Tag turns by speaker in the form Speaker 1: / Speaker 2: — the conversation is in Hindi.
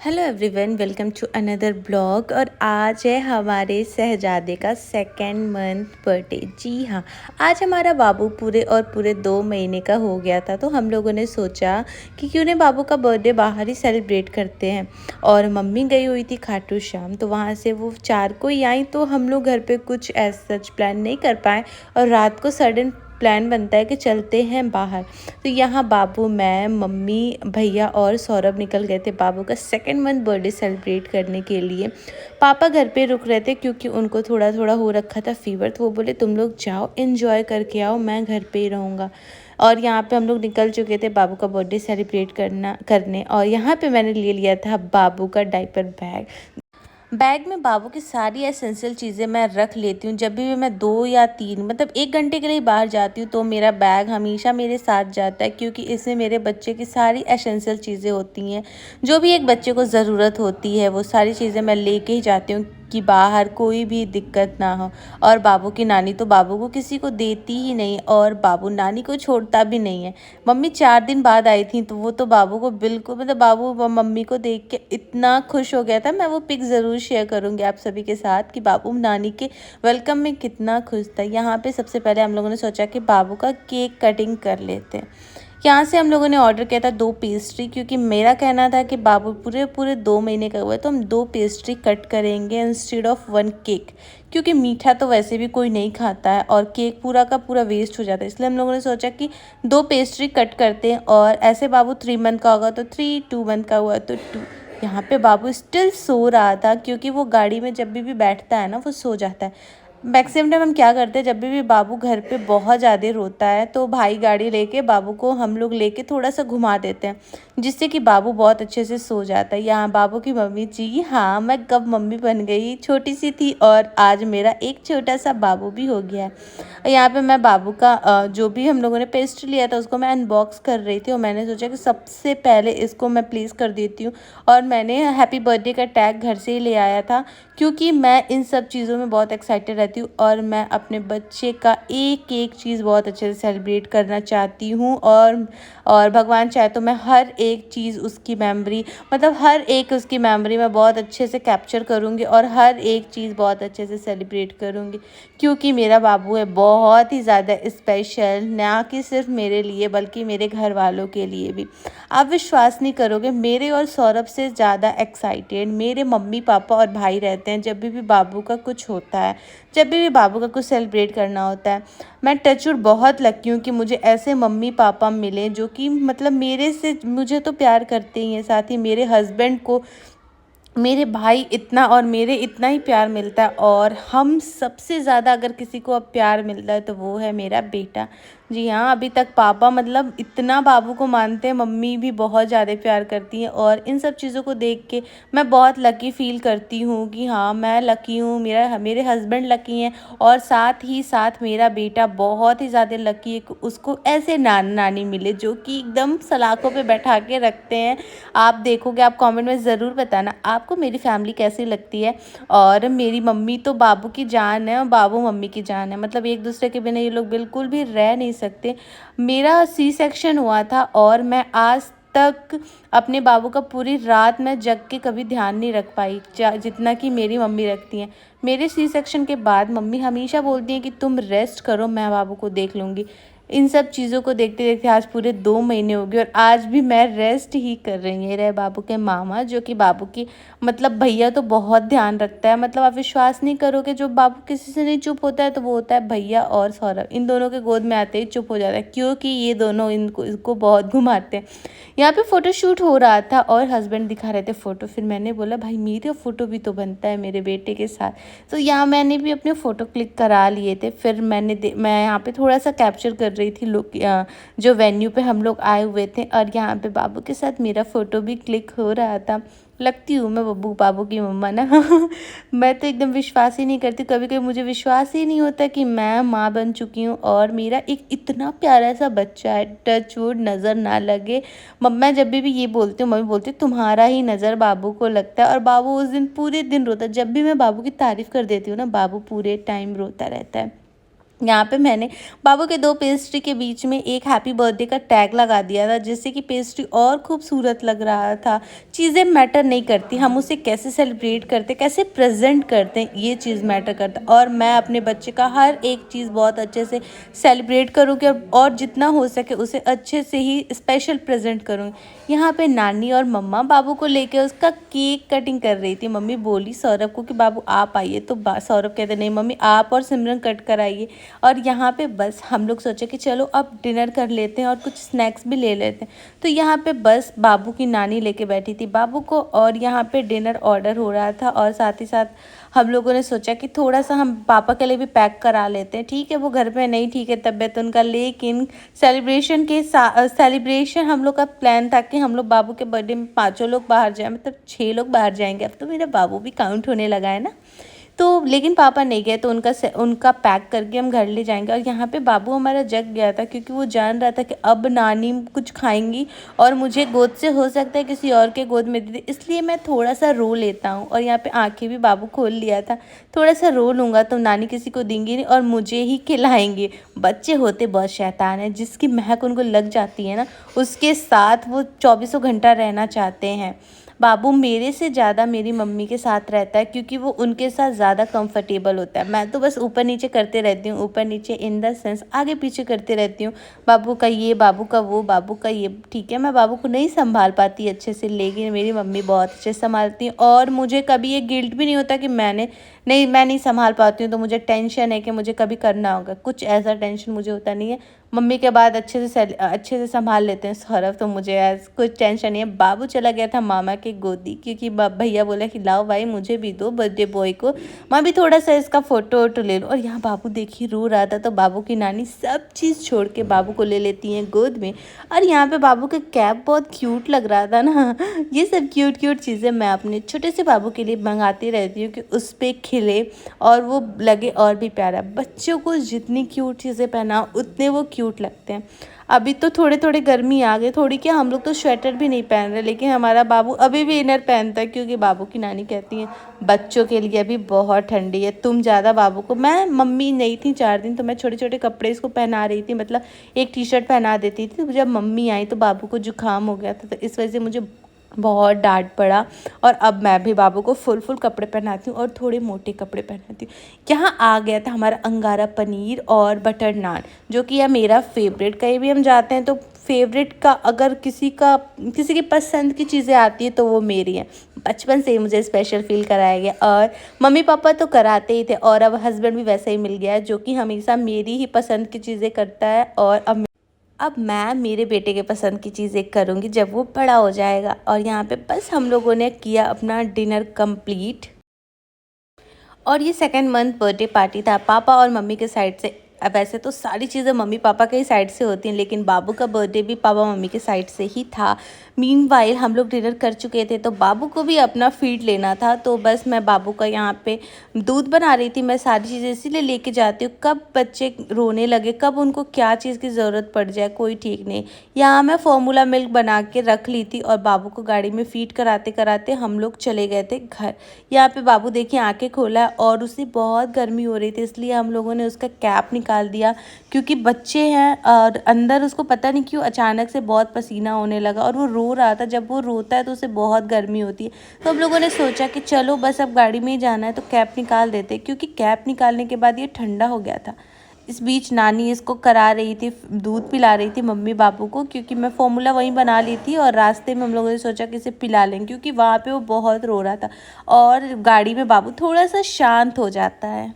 Speaker 1: Hello everyone, welcome to another blog. और आज है हमारे शहजादे का सेकेंड मंथ बर्थडे। जी हाँ, आज हमारा बाबू पूरे 2 महीने का हो गया था। तो हम लोगों ने सोचा कि क्यों नहीं बाबू का बर्थडे बाहर ही सेलिब्रेट करते हैं। और मम्मी गई हुई थी खाटू श्याम, तो वहाँ से वो 4 को ही आई। तो हम लोग घर पे कुछ ऐसा सच प्लान नहीं कर पाए और रात को सडन प्लान बनता है कि चलते हैं बाहर। तो यहाँ बाबू, मैं, मम्मी, भैया और सौरभ निकल गए थे बाबू का सेकेंड मंथ बर्थडे सेलिब्रेट करने के लिए। पापा घर पे रुक रहे थे क्योंकि उनको थोड़ा थोड़ा हो रखा था फीवर। तो वो बोले तुम लोग जाओ एंजॉय करके आओ, मैं घर पे ही रहूँगा। और यहाँ पे हम लोग निकल चुके थे बाबू का बर्थडे सेलिब्रेट करने। और यहाँ पे मैंने ले लिया था बाबू का डायपर बैग। बैग में बाबू की सारी एसेंशियल चीज़ें मैं रख लेती हूँ। जब भी मैं 2 या 3 मतलब 1 घंटे के लिए बाहर जाती हूँ तो मेरा बैग हमेशा मेरे साथ जाता है, क्योंकि इसमें मेरे बच्चे की सारी एसेंशियल चीज़ें होती हैं। जो भी एक बच्चे को ज़रूरत होती है वो सारी चीज़ें मैं लेके ही जाती हूँ कि बाहर कोई भी दिक्कत ना हो। और बाबू की नानी तो बाबू को किसी को देती ही नहीं, और बाबू नानी को छोड़ता भी नहीं है। मम्मी 4 दिन बाद आई थी तो वो तो बाबू को बिल्कुल, मतलब बाबू मम्मी को देख के इतना खुश हो गया था। मैं वो पिक ज़रूर शेयर करूँगी आप सभी के साथ कि बाबू नानी के वेलकम में कितना खुश था। यहाँ पे सबसे पहले हम लोगों ने सोचा कि बाबू का केक कटिंग कर लेते हैं। यहाँ से हम लोगों ने ऑर्डर किया था 2 पेस्ट्री, क्योंकि मेरा कहना था कि बाबू पूरे 2 महीने का हुआ है तो हम 2 पेस्ट्री कट करेंगे इंस्टेड ऑफ 1 केक, क्योंकि मीठा तो वैसे भी कोई नहीं खाता है और केक पूरा का पूरा वेस्ट हो जाता है। इसलिए हम लोगों ने सोचा कि 2 पेस्ट्री कट करते हैं। और ऐसे बाबू 3 मंथ का होगा तो 3, 2 मंथ का हुआ तो 2। यहाँ पे बाबू स्टिल सो रहा था, क्योंकि वो गाड़ी में जब भी बैठता है ना वो सो जाता है। मैक्सिमम टाइम हम क्या करते हैं, जब भी बाबू घर पे बहुत ज़्यादा रोता है तो भाई गाड़ी लेके बाबू को हम लोग लेके थोड़ा सा घुमा देते हैं, जिससे कि बाबू बहुत अच्छे से सो जाता है। यहाँ बाबू की मम्मी, जी हाँ, मैं कब मम्मी बन गई, छोटी सी थी और आज मेरा एक छोटा सा बाबू भी हो गया है। यहाँ पे मैं बाबू का जो भी हम लोगों ने पेस्ट्री लिया था उसको मैं अनबॉक्स कर रही थी, और मैंने सोचा कि सबसे पहले इसको मैं प्लेस कर देती हूँ। और मैंने हैप्पी बर्थडे का टैग घर से ही ले आया था, क्योंकि मैं इन सब चीज़ों में बहुत एक्साइटेड रहती हूँ और मैं अपने बच्चे का एक एक चीज़ बहुत अच्छे से सेलिब्रेट करना चाहती हूँ। और भगवान चाहे तो मैं हर एक चीज़ उसकी मेमोरी, मतलब हर एक उसकी मेमोरी मैं बहुत अच्छे से कैप्चर करूँगी और हर एक चीज़ बहुत अच्छे से सेलिब्रेट करूँगी, क्योंकि मेरा बाबू है बहुत ही ज़्यादा स्पेशल, ना कि सिर्फ मेरे लिए बल्कि मेरे घर वालों के लिए भी। आप विश्वास नहीं करोगे, मेरे और सौरभ से ज़्यादा एक्साइटेड मेरे मम्मी पापा और भाई रहते हैं जब भी बाबू का कुछ होता है, जब भी बाबू का कुछ सेलिब्रेट करना होता है। मैं टचवुड बहुत लकी हूँ कि मुझे ऐसे मम्मी पापा मिले जो कि मतलब मेरे से, मुझे तो प्यार करते ही हैं, साथ ही मेरे हस्बैंड को मेरे भाई इतना और मेरे इतना ही प्यार मिलता है। और हम सबसे ज़्यादा अगर किसी को अब प्यार मिलता है तो वो है मेरा बेटा। जी हाँ, अभी तक पापा मतलब इतना बाबू को मानते हैं, मम्मी भी बहुत ज़्यादा प्यार करती हैं। और इन सब चीज़ों को देख के मैं बहुत लकी फ़ील करती हूँ कि हाँ, मैं लकी हूँ, मेरे हस्बैंड लकी हैं, और साथ ही साथ मेरा बेटा बहुत ही ज़्यादा लकी है कि उसको ऐसे नानी मिले जो कि एकदम सलाखों पे बैठा के रखते हैं। आप देखोगे, आप कमेंट में ज़रूर बताना आपको मेरी फैमिली कैसी लगती है। और मेरी मम्मी तो बाबू की जान है और बाबू मम्मी की जान है, मतलब एक दूसरे के बिना ये लोग बिल्कुल भी रह नहीं सकते। मेरा सी सेक्शन हुआ था और मैं आज तक अपने बाबू का पूरी रात मैं जग के कभी ध्यान नहीं रख पाई जितना कि मेरी मम्मी रखती हैं। मेरे सी सेक्शन के बाद मम्मी हमेशा बोलती हैं कि तुम रेस्ट करो, मैं बाबू को देख लूँगी। इन सब चीज़ों को देखते देखते आज पूरे 2 महीने हो गए और आज भी मैं रेस्ट ही कर रही हूँ। ये रहे बाबू के मामा, जो कि बाबू की मतलब भैया तो बहुत ध्यान रखता है। मतलब आप विश्वास नहीं करोगे, जो बाबू किसी से नहीं चुप होता है तो वो होता है भैया और सौरभ। इन दोनों के गोद में आते ही चुप हो जाता है, क्योंकि ये दोनों इसको बहुत घुमाते हैं। यहाँ पे फ़ोटो शूट हो रहा था और हस्बैंड दिखा रहे थे फ़ोटो। फिर मैंने बोला भाई मेरा फ़ोटो भी तो बनता है मेरे बेटे के साथ। तो यहाँ मैंने भी अपने फ़ोटो क्लिक करा लिए थे। फिर मैं यहाँ पे थोड़ा सा कैप्चर कर रही थी लोग जो वेन्यू पे हम लोग आए हुए थे, और यहाँ पे बाबू के साथ मेरा फ़ोटो भी क्लिक हो रहा था। लगती हूँ मैं बाबू की मम्मा ना मैं तो एकदम विश्वास ही नहीं करती, कभी कभी मुझे विश्वास ही नहीं होता कि मैं माँ बन चुकी हूँ और मेरा एक इतना प्यारा सा बच्चा है। टच वुड नज़र ना लगे। मैं जब भी ये बोलती हूँ, मम्मी बोलती है तुम्हारा ही नज़र बाबू को लगता है। और बाबू उस दिन पूरे दिन रोता है। जब भी मैं बाबू की तारीफ़ कर देती हूँ ना, बाबू पूरे टाइम रोता रहता है। यहाँ पे मैंने बाबू के 2 पेस्ट्री के बीच में एक हैप्पी बर्थडे का टैग लगा दिया था, जिससे कि पेस्ट्री और खूबसूरत लग रहा था। चीज़ें मैटर नहीं करती, हम उसे कैसे सेलिब्रेट करते, कैसे प्रेज़ेंट करते हैं, ये चीज़ मैटर करता है। और मैं अपने बच्चे का हर एक चीज़ बहुत अच्छे से सेलिब्रेट करूँगी और जितना हो सके उसे अच्छे से ही स्पेशल प्रेज़ेंट करूँगी। यहाँ पे नानी और मम्मा बाबू को लेके उसका केक कटिंग कर रही थी। मम्मी बोली सौरभ को कि बाबू आप आइए, तो सौरभ कहते नहीं मम्मी आप और सिमरन कट कर आइए। और यहाँ पे बस हम लोग सोचे कि चलो अब डिनर कर लेते हैं और कुछ स्नैक्स भी ले लेते हैं। तो यहाँ पे बस बाबू की नानी लेके बैठी थी बाबू को, और यहाँ पे डिनर ऑर्डर हो रहा था। और साथ ही साथ हम लोगों ने सोचा कि थोड़ा सा हम पापा के लिए भी पैक करा लेते हैं। ठीक है वो घर पे नहीं, ठीक है तबीयत उनका, लेकिन सेलिब्रेशन हम लोग का प्लान था कि हम लोग बाबू के बर्थडे में 5 लोग बाहर जाएँ, मतलब 6 लोग बाहर जाएंगे। अब तो मेरा बाबू भी काउंट होने लगा है ना। तो लेकिन पापा नहीं गए, तो उनका पैक करके हम घर ले जाएंगे। और यहाँ पे बाबू हमारा जग गया था, क्योंकि वो जान रहा था कि अब नानी कुछ खाएंगी और मुझे गोद से हो सकता है किसी और के गोद में दे दे, इसलिए मैं थोड़ा सा रो लेता हूँ। और यहाँ पे आंखें भी बाबू खोल लिया था, थोड़ा सा रो लूँगा तो नानी किसी को देंगी नहीं और मुझे ही खिलाएंगे। बच्चे होते बहुत शैतान है, जिसकी महक उनको लग जाती है ना, उसके साथ वो 24 घंटा रहना चाहते हैं। बाबू मेरे से ज़्यादा मेरी मम्मी के साथ रहता है, क्योंकि वो उनके साथ ज़्यादा कंफर्टेबल होता है। मैं तो बस ऊपर नीचे करते रहती हूँ, ऊपर नीचे इन द सेंस आगे पीछे करते रहती हूँ। बाबू का ये, बाबू का वो, बाबू का ये, ठीक है मैं बाबू को नहीं संभाल पाती अच्छे से, लेकिन मेरी मम्मी बहुत अच्छे से संभालती हैं। और मुझे कभी ये गिल्ट भी नहीं होता कि मैं नहीं संभाल पाती हूँ तो मुझे टेंशन है कि मुझे कभी करना होगा, कुछ ऐसा टेंशन मुझे होता नहीं है। मम्मी के बाद अच्छे से संभाल लेते हैं सौरभ, तो मुझे कुछ टेंशन नहीं है। बाबू चला गया था मामा के गोदी, क्योंकि भैया बोला कि लाओ भाई मुझे भी दो बर्थडे बॉय को, मैं भी थोड़ा सा इसका फ़ोटो वोटो ले लूँ। और यहाँ बाबू देखिए रो रहा था, तो बाबू की नानी सब चीज़ छोड़ के बाबू को ले लेती हैं गोद में। और यहाँ पे बाबू का कैप बहुत क्यूट लग रहा था ना। ये सब क्यूट चीज़ें मैं अपने छोटे से बाबू के लिए मंगाती रहती हूँ कि उस पर खिले और वो लगे और भी प्यारा। बच्चों को जितनी क्यूट चीज़ें पहनाओ उतने वो क्यूट लगते हैं। अभी तो थोड़े गर्मी आ गई थोड़ी, क्या हम लोग तो स्वेटर भी नहीं पहन रहे, लेकिन हमारा बाबू अभी भी इनर पहनता है, क्योंकि बाबू की नानी कहती है बच्चों के लिए अभी बहुत ठंडी है, तुम ज़्यादा बाबू को। मैं मम्मी नहीं थी 4 दिन, तो मैं छोटे कपड़े इसको पहना रही थी, मतलब एक टी शर्ट पहना देती थी। तो जब मम्मी आई तो बाबू को जुकाम हो गया था, तो इस वजह से मुझे बहुत डांट पड़ा। और अब मैं भी बाबू को फुल कपड़े पहनाती हूँ और थोड़े मोटे कपड़े पहनाती हूँ। यहाँ आ गया था हमारा अंगारा पनीर और बटर नान, जो कि यह मेरा फेवरेट। कहीं भी हम जाते हैं तो फेवरेट का अगर किसी की पसंद की चीज़ें आती है तो वो मेरी है। बचपन से ही मुझे स्पेशल फील कराया गया, और मम्मी पापा तो कराते ही थे, और अब हस्बैंड भी वैसा ही मिल गया है जो कि हमेशा मेरी ही पसंद की चीज़ें करता है। और अब मैं मेरे बेटे के पसंद की चीज़ें करूँगी जब वो बड़ा हो जाएगा। और यहाँ पे बस हम लोगों ने किया अपना डिनर कंप्लीट। और ये सेकंड मंथ बर्थडे पार्टी था पापा और मम्मी के साइड से। अब वैसे तो सारी चीज़ें मम्मी पापा के ही साइड से होती हैं, लेकिन बाबू का बर्थडे भी पापा मम्मी के साइड से ही था। मीनवाइल हम लोग डिनर कर चुके थे, तो बाबू को भी अपना फीड लेना था, तो बस मैं बाबू का यहाँ पे दूध बना रही थी। मैं सारी चीज़ें इसीलिए लेके जाती हूँ, कब बच्चे रोने लगे, कब उनको क्या चीज़ की ज़रूरत पड़ जाए कोई ठीक नहीं। यहाँ मैं फॉर्मूला मिल्क बना के रख ली थी, और बाबू को गाड़ी में फीड कराते कराते हम लोग चले गए थे घर। यहाँ पे बाबू देखिए आंखें खोला है, और उसे बहुत गर्मी हो रही थी, इसलिए हम लोगों ने उसका कैप निकाल दिया, क्योंकि बच्चे हैं। और अंदर उसको पता नहीं क्यों अचानक से बहुत पसीना होने लगा, और वो रो रहा था। जब वो रोता है तो उसे बहुत गर्मी होती है, तो हम लोगों ने सोचा कि चलो बस अब गाड़ी में ही जाना है तो कैप निकाल देते, क्योंकि कैप निकालने के बाद ये ठंडा हो गया था। इस बीच नानी इसको करा रही थी, दूध पिला रही थी मम्मी बाबू को, क्योंकि मैं फॉर्मूला वहीं बना ली थी, और रास्ते में हम लोगों ने सोचा कि इसे पिला लें, क्योंकि वहाँ पे वो बहुत रो रहा था। और गाड़ी में बाबू थोड़ा सा शांत हो जाता है।